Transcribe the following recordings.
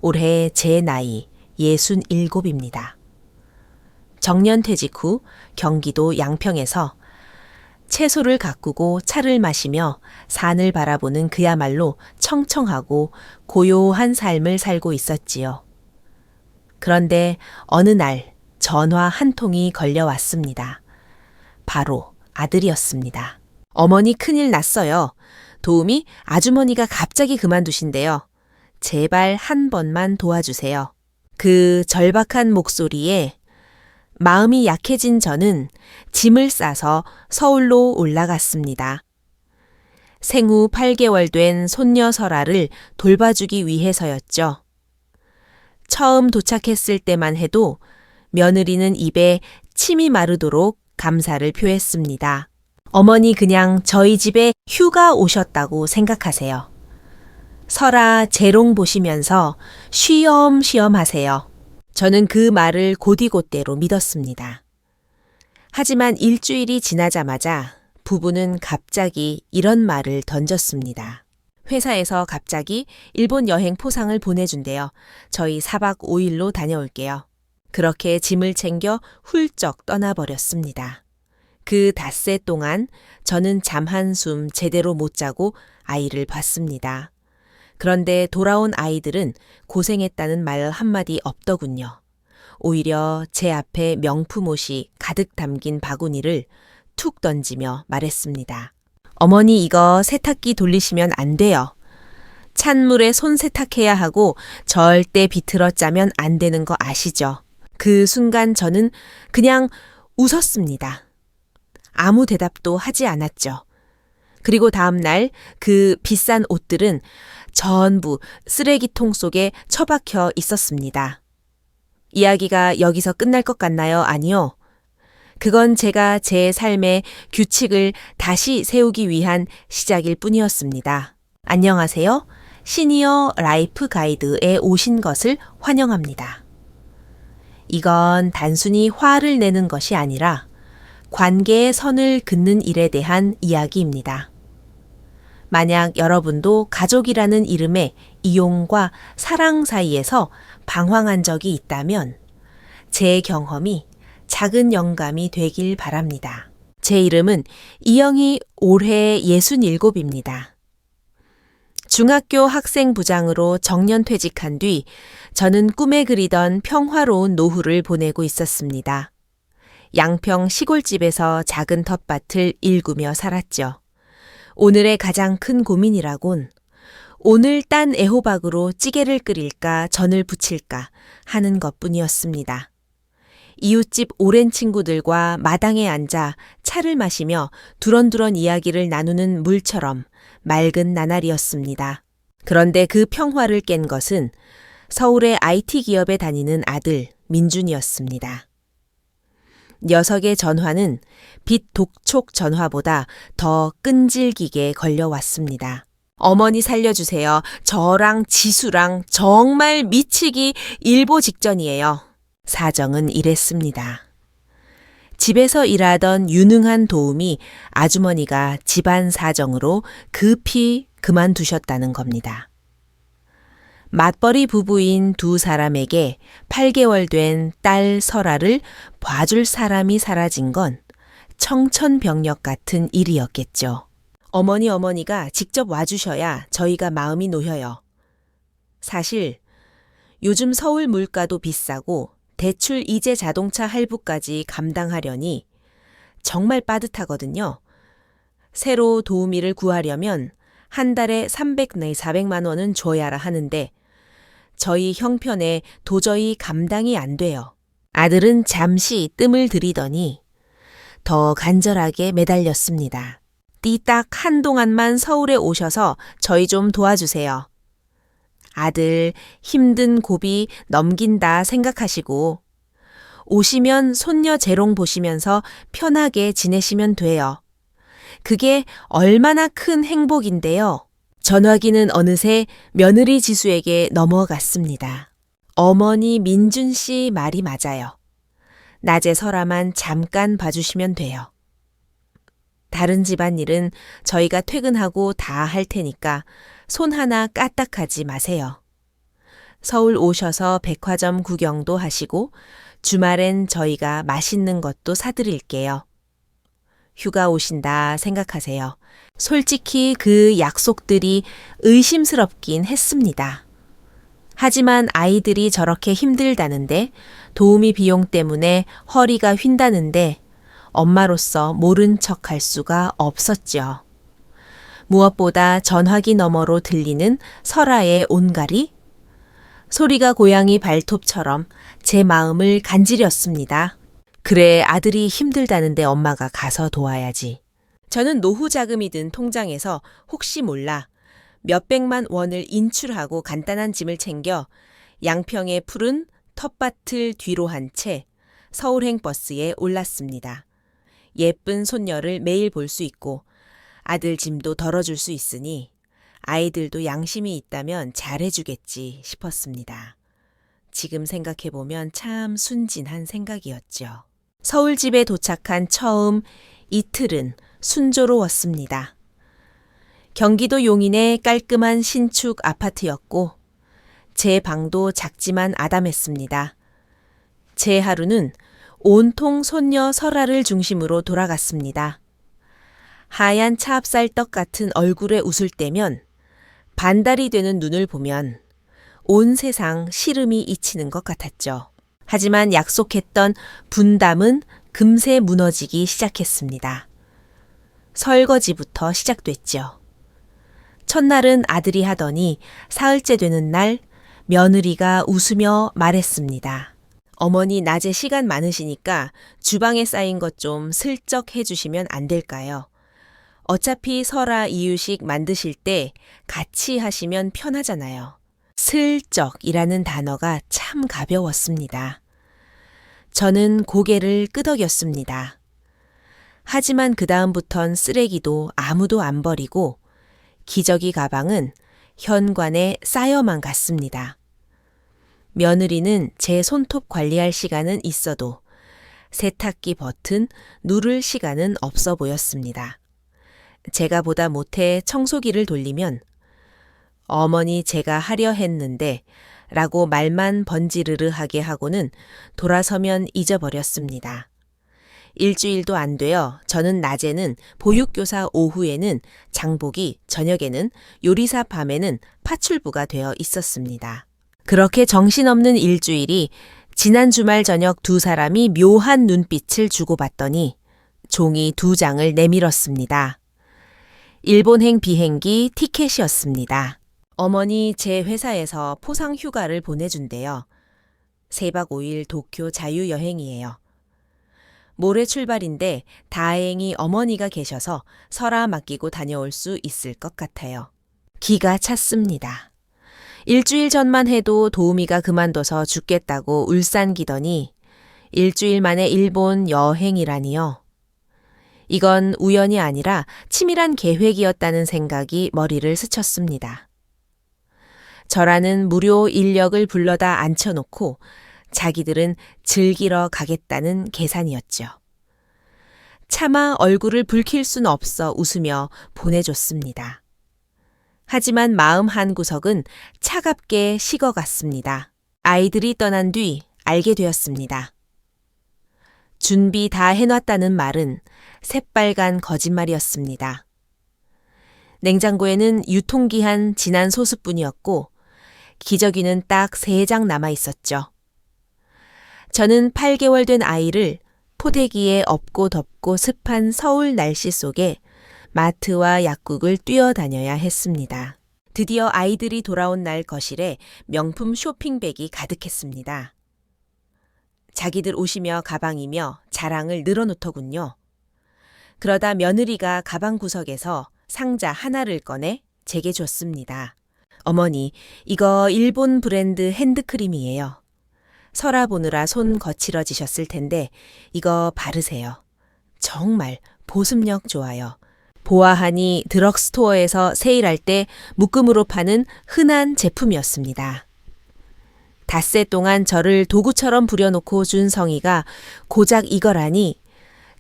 올해 제 나이 67입니다. 정년퇴직 후 경기도 양평에서 채소를 가꾸고 차를 마시며 산을 바라보는 그야말로 청청하고 고요한 삶을 살고 있었지요. 그런데 어느 날 전화 한 통이 걸려왔습니다. 바로 아들이었습니다. 어머니 큰일 났어요. 도우미 아주머니가 갑자기 그만두신대요. 제발 한 번만 도와주세요. 그 절박한 목소리에 마음이 약해진 저는 짐을 싸서 서울로 올라갔습니다. 생후 8개월 된 손녀 설아를 돌봐주기 위해서였죠. 처음 도착했을 때만 해도 며느리는 입에 침이 마르도록 감사를 표했습니다. 어머니 그냥 저희 집에 휴가 오셨다고 생각하세요. 설아 재롱 보시면서 쉬엄쉬엄 하세요. 저는 그 말을 곧이곧대로 믿었습니다. 하지만 일주일이 지나자마자 부부는 갑자기 이런 말을 던졌습니다. 회사에서 갑자기 일본 여행 포상을 보내준대요. 저희 4박 5일로 다녀올게요. 그렇게 짐을 챙겨 훌쩍 떠나버렸습니다. 그 닷새 동안 저는 잠 한숨 제대로 못 자고 아이를 봤습니다. 그런데 돌아온 아이들은 고생했다는 말 한마디 없더군요. 오히려 제 앞에 명품 옷이 가득 담긴 바구니를 툭 던지며 말했습니다. 어머니 이거 세탁기 돌리시면 안 돼요. 찬물에 손 세탁해야 하고 절대 비틀어 짜면 안 되는 거 아시죠? 그 순간 저는 그냥 웃었습니다. 아무 대답도 하지 않았죠. 그리고 다음 날 그 비싼 옷들은 전부 쓰레기통 속에 처박혀 있었습니다. 이야기가 여기서 끝날 것 같나요? 아니요. 그건 제가 제 삶의 규칙을 다시 세우기 위한 시작일 뿐이었습니다. 안녕하세요. 시니어 라이프 가이드에 오신 것을 환영합니다. 이건 단순히 화를 내는 것이 아니라 관계의 선을 긋는 일에 대한 이야기입니다. 만약 여러분도 가족이라는 이름의 이용과 사랑 사이에서 방황한 적이 있다면 제 경험이 작은 영감이 되길 바랍니다. 제 이름은 이영희 올해 67입니다. 중학교 학생부장으로 정년퇴직한 뒤 저는 꿈에 그리던 평화로운 노후를 보내고 있었습니다. 양평 시골집에서 작은 텃밭을 일구며 살았죠. 오늘의 가장 큰 고민이라곤 오늘 딴 애호박으로 찌개를 끓일까 전을 부칠까 하는 것뿐이었습니다. 이웃집 오랜 친구들과 마당에 앉아 차를 마시며 두런두런 이야기를 나누는 물처럼 맑은 나날이었습니다. 그런데 그 평화를 깬 것은 서울의 IT 기업에 다니는 아들 민준이었습니다. 녀석의 전화는 빛 독촉 전화보다 더 끈질기게 걸려왔습니다. 어머니 살려주세요. 저랑 지수랑 정말 미치기 일보 직전이에요. 사정은 이랬습니다. 집에서 일하던 유능한 도우미 아주머니가 집안 사정으로 급히 그만두셨다는 겁니다. 맞벌이 부부인 두 사람에게 8개월 된 딸 설아를 봐줄 사람이 사라진 건 청천벽력 같은 일이었겠죠. 어머니가 직접 와주셔야 저희가 마음이 놓여요. 사실 요즘 서울 물가도 비싸고 대출 이자 자동차 할부까지 감당하려니 정말 빠듯하거든요. 새로 도우미를 구하려면 한 달에 300, 400만 원은 줘야 하는데 저희 형편에 도저히 감당이 안 돼요. 아들은 잠시 뜸을 들이더니 더 간절하게 매달렸습니다. 띠딱 한동안만 서울에 오셔서 저희 좀 도와주세요. 아들 힘든 고비 넘긴다 생각하시고 오시면 손녀 재롱 보시면서 편하게 지내시면 돼요. 그게 얼마나 큰 행복인데요. 전화기는 어느새 며느리 지수에게 넘어갔습니다. 어머니 민준 씨 말이 맞아요. 낮에 설아만 잠깐 봐주시면 돼요. 다른 집안일은 저희가 퇴근하고 다 할 테니까 손 하나 까딱하지 마세요. 서울 오셔서 백화점 구경도 하시고 주말엔 저희가 맛있는 것도 사드릴게요. 휴가 오신다 생각하세요. 솔직히 그 약속들이 의심스럽긴 했습니다. 하지만 아이들이 저렇게 힘들다는데 도우미 비용 때문에 허리가 휜다는데 엄마로서 모른 척 할 수가 없었죠. 무엇보다 전화기 너머로 들리는 설아의 온가리? 소리가 고양이 발톱처럼 제 마음을 간지렸습니다. 그래, 아들이 힘들다는데 엄마가 가서 도와야지. 저는 노후 자금이 든 통장에서 혹시 몰라 몇백만 원을 인출하고 간단한 짐을 챙겨 양평의 푸른 텃밭을 뒤로 한 채 서울행 버스에 올랐습니다. 예쁜 손녀를 매일 볼 수 있고 아들 짐도 덜어줄 수 있으니 아이들도 양심이 있다면 잘해주겠지 싶었습니다. 지금 생각해보면 참 순진한 생각이었죠. 서울집에 도착한 처음 이틀은 순조로웠습니다. 경기도 용인의 깔끔한 신축 아파트였고 제 방도 작지만 아담했습니다. 제 하루는 온통 손녀 설아를 중심으로 돌아갔습니다. 하얀 차압쌀떡 같은 얼굴에 웃을 때면 반달이 되는 눈을 보면 온 세상 시름이 잊히는 것 같았죠. 하지만 약속했던 분담은 금세 무너지기 시작했습니다. 설거지부터 시작됐죠. 첫날은 아들이 하더니 사흘째 되는 날 며느리가 웃으며 말했습니다. 어머니 낮에 시간 많으시니까 주방에 쌓인 것 좀 슬쩍 해주시면 안 될까요? 어차피 설아 이유식 만드실 때 같이 하시면 편하잖아요. 슬쩍이라는 단어가 참 가벼웠습니다. 저는 고개를 끄덕였습니다. 하지만 그 다음부턴 쓰레기도 아무도 안 버리고 기저귀 가방은 현관에 쌓여만 갔습니다. 며느리는 제 손톱 관리할 시간은 있어도 세탁기 버튼 누를 시간은 없어 보였습니다. 제가 보다 못해 청소기를 돌리면 어머니 제가 하려 했는데 라고 말만 번지르르하게 하고는 돌아서면 잊어버렸습니다. 일주일도 안 되어 저는 낮에는 보육교사, 오후에는 장보기, 저녁에는 요리사, 밤에는 파출부가 되어 있었습니다. 그렇게 정신없는 일주일이 지난 주말 저녁 두 사람이 묘한 눈빛을 주고받더니 종이 2장을 내밀었습니다. 일본행 비행기 티켓이었습니다. 어머니 제 회사에서 포상 휴가를 보내준대요. 3박 5일 도쿄 자유여행이에요. 모레 출발인데 다행히 어머니가 계셔서 설아 맡기고 다녀올 수 있을 것 같아요. 기가 찼습니다. 일주일 전만 해도 도우미가 그만둬서 죽겠다고 울산기더니 일주일 만에 일본 여행이라니요. 이건 우연이 아니라 치밀한 계획이었다는 생각이 머리를 스쳤습니다. 저라는 무료 인력을 불러다 앉혀놓고 자기들은 즐기러 가겠다는 계산이었죠. 차마 얼굴을 붉힐 순 없어 웃으며 보내줬습니다. 하지만 마음 한구석은 차갑게 식어갔습니다. 아이들이 떠난 뒤 알게 되었습니다. 준비 다 해놨다는 말은 새빨간 거짓말이었습니다. 냉장고에는 유통기한 지난 소스뿐이었고 기저귀는 딱 3장 남아 있었죠. 저는 8개월 된 아이를 포대기에 엎고 덮고 습한 서울 날씨 속에 마트와 약국을 뛰어다녀야 했습니다. 드디어 아이들이 돌아온 날 거실에 명품 쇼핑백이 가득했습니다. 자기들 옷이며 가방이며 자랑을 늘어놓더군요. 그러다 며느리가 가방 구석에서 상자 하나를 꺼내 제게 줬습니다. 어머니, 이거 일본 브랜드 핸드크림이에요. 설아 보느라 손 거칠어지셨을 텐데 이거 바르세요. 정말 보습력 좋아요. 보아하니 드럭스토어에서 세일할 때 묶음으로 파는 흔한 제품이었습니다. 닷새 동안 저를 도구처럼 부려놓고 준 성의가 고작 이거라니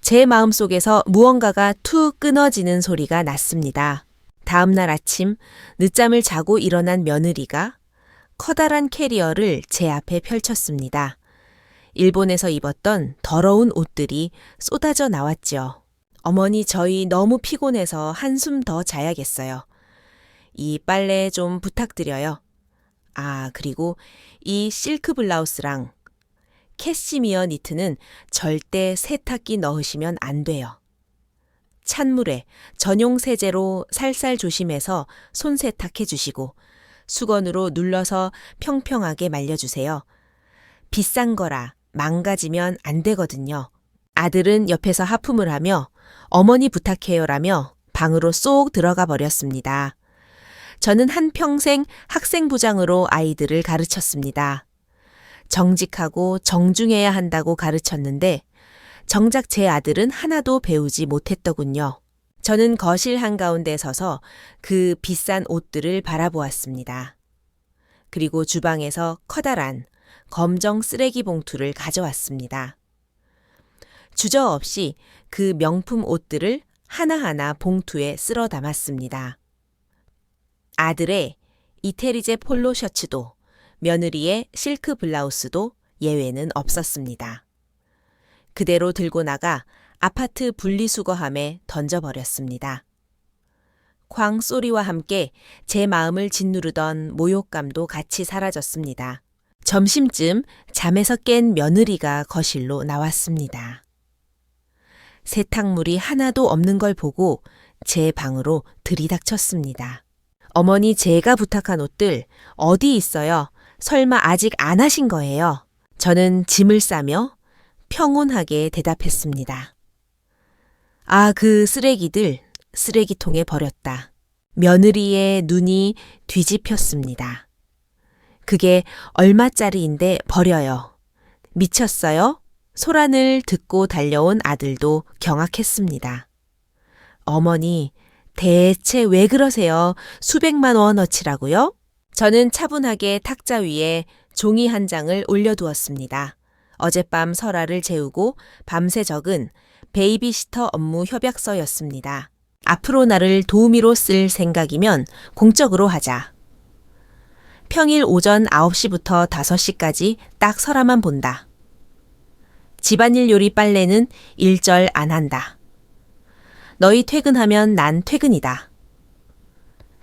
제 마음속에서 무언가가 툭 끊어지는 소리가 났습니다. 다음 날 아침 늦잠을 자고 일어난 며느리가 커다란 캐리어를 제 앞에 펼쳤습니다. 일본에서 입었던 더러운 옷들이 쏟아져 나왔죠. 어머니, 저희 너무 피곤해서 한숨 더 자야겠어요. 이 빨래 좀 부탁드려요. 아, 그리고 이 실크 블라우스랑 캐시미어 니트는 절대 세탁기 넣으시면 안 돼요. 찬물에 전용 세제로 살살 조심해서 손 세탁해 주시고 수건으로 눌러서 평평하게 말려주세요. 비싼 거라 망가지면 안 되거든요. 아들은 옆에서 하품을 하며 어머니 부탁해요라며 방으로 쏙 들어가 버렸습니다. 저는 한평생 학생부장으로 아이들을 가르쳤습니다. 정직하고 정중해야 한다고 가르쳤는데 정작 제 아들은 하나도 배우지 못했더군요. 저는 거실 한가운데 서서 그 비싼 옷들을 바라보았습니다. 그리고 주방에서 커다란 검정 쓰레기 봉투를 가져왔습니다. 주저없이 그 명품 옷들을 하나하나 봉투에 쓸어 담았습니다. 아들의 이태리제 폴로 셔츠도 며느리의 실크 블라우스도 예외는 없었습니다. 그대로 들고 나가 아파트 분리수거함에 던져버렸습니다. 쾅 소리와 함께 제 마음을 짓누르던 모욕감도 같이 사라졌습니다. 점심쯤 잠에서 깬 며느리가 거실로 나왔습니다. 세탁물이 하나도 없는 걸 보고 제 방으로 들이닥쳤습니다. 어머니, 제가 부탁한 옷들 어디 있어요? 설마 아직 안 하신 거예요? 저는 짐을 싸며 평온하게 대답했습니다. 아, 그 쓰레기들 쓰레기통에 버렸다. 며느리의 눈이 뒤집혔습니다. 그게 얼마짜리인데 버려요. 미쳤어요? 소란을 듣고 달려온 아들도 경악했습니다. 어머니, 대체 왜 그러세요? 수백만 원어치라고요? 저는 차분하게 탁자 위에 종이 한 장을 올려두었습니다. 어젯밤 설화를 재우고 밤새 적은 베이비시터 업무 협약서였습니다. 앞으로 나를 도우미로 쓸 생각이면 공적으로 하자. 평일 오전 9시부터 5시까지 딱 설화만 본다. 집안일 요리 빨래는 일절 안 한다. 너희 퇴근하면 난 퇴근이다.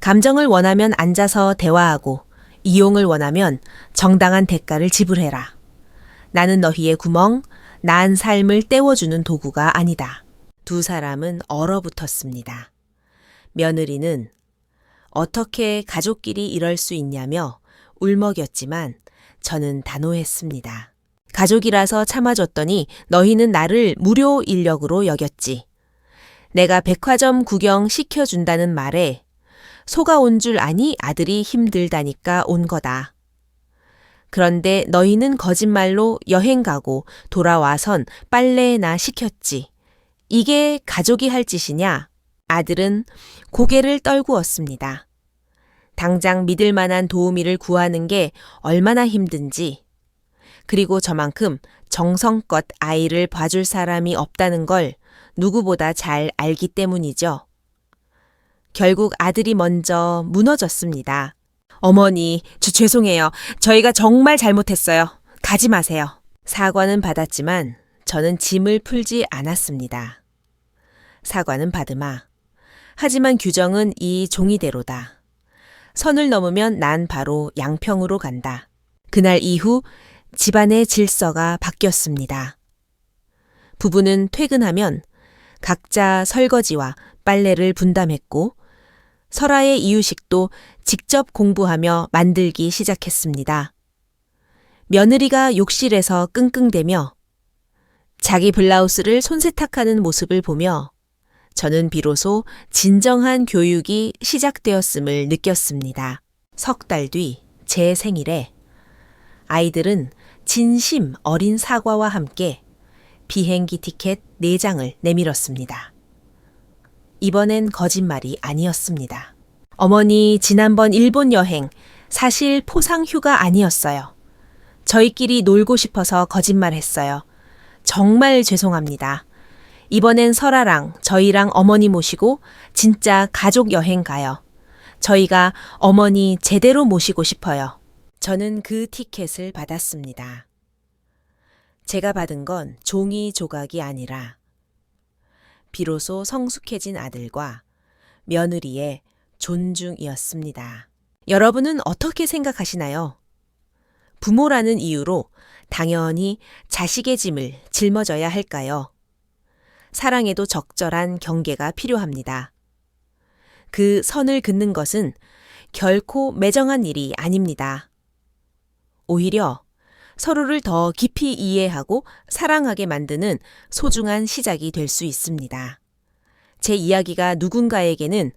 감정을 원하면 앉아서 대화하고 이용을 원하면 정당한 대가를 지불해라. 나는 너희의 구멍, 나은 삶을 때워주는 도구가 아니다. 두 사람은 얼어붙었습니다. 며느리는 어떻게 가족끼리 이럴 수 있냐며 울먹였지만 저는 단호했습니다. 가족이라서 참아줬더니 너희는 나를 무료 인력으로 여겼지. 내가 백화점 구경 시켜준다는 말에 소가 온 줄 아니 아들이 힘들다니까 온 거다. 그런데 너희는 거짓말로 여행 가고 돌아와선 빨래나 시켰지. 이게 가족이 할 짓이냐? 아들은 고개를 떨구었습니다. 당장 믿을 만한 도우미를 구하는 게 얼마나 힘든지, 그리고 저만큼 정성껏 아이를 봐줄 사람이 없다는 걸 누구보다 잘 알기 때문이죠. 결국 아들이 먼저 무너졌습니다. 어머니, 죄송해요. 저희가 정말 잘못했어요. 가지 마세요. 사과는 받았지만 저는 짐을 풀지 않았습니다. 사과는 받으마. 하지만 규정은 이 종이대로다. 선을 넘으면 난 바로 양평으로 간다. 그날 이후 집안의 질서가 바뀌었습니다. 부부는 퇴근하면 각자 설거지와 빨래를 분담했고 설아의 이유식도 직접 공부하며 만들기 시작했습니다. 며느리가 욕실에서 끙끙대며 자기 블라우스를 손세탁하는 모습을 보며 저는 비로소 진정한 교육이 시작되었음을 느꼈습니다. 석 달 뒤 제 생일에 아이들은 진심 어린 사과와 함께 비행기 티켓 4장을 내밀었습니다. 이번엔 거짓말이 아니었습니다. 어머니, 지난번 일본 여행 사실 포상 휴가 아니었어요. 저희끼리 놀고 싶어서 거짓말했어요. 정말 죄송합니다. 이번엔 설아랑 저희랑 어머니 모시고 진짜 가족 여행 가요. 저희가 어머니 제대로 모시고 싶어요. 저는 그 티켓을 받았습니다. 제가 받은 건 종이 조각이 아니라 비로소 성숙해진 아들과 며느리의 존중이었습니다. 여러분은 어떻게 생각하시나요? 부모라는 이유로 당연히 자식의 짐을 짊어져야 할까요? 사랑에도 적절한 경계가 필요합니다. 그 선을 긋는 것은 결코 매정한 일이 아닙니다. 오히려 서로를 더 깊이 이해하고 사랑하게 만드는 소중한 시작이 될 수 있습니다. 제 이야기가 누군가에게는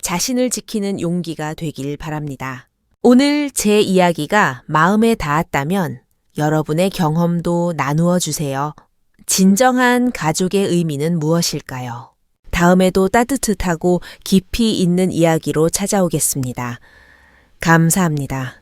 자신을 지키는 용기가 되길 바랍니다. 오늘 제 이야기가 마음에 닿았다면 여러분의 경험도 나누어 주세요. 진정한 가족의 의미는 무엇일까요? 다음에도 따뜻하고 깊이 있는 이야기로 찾아오겠습니다. 감사합니다.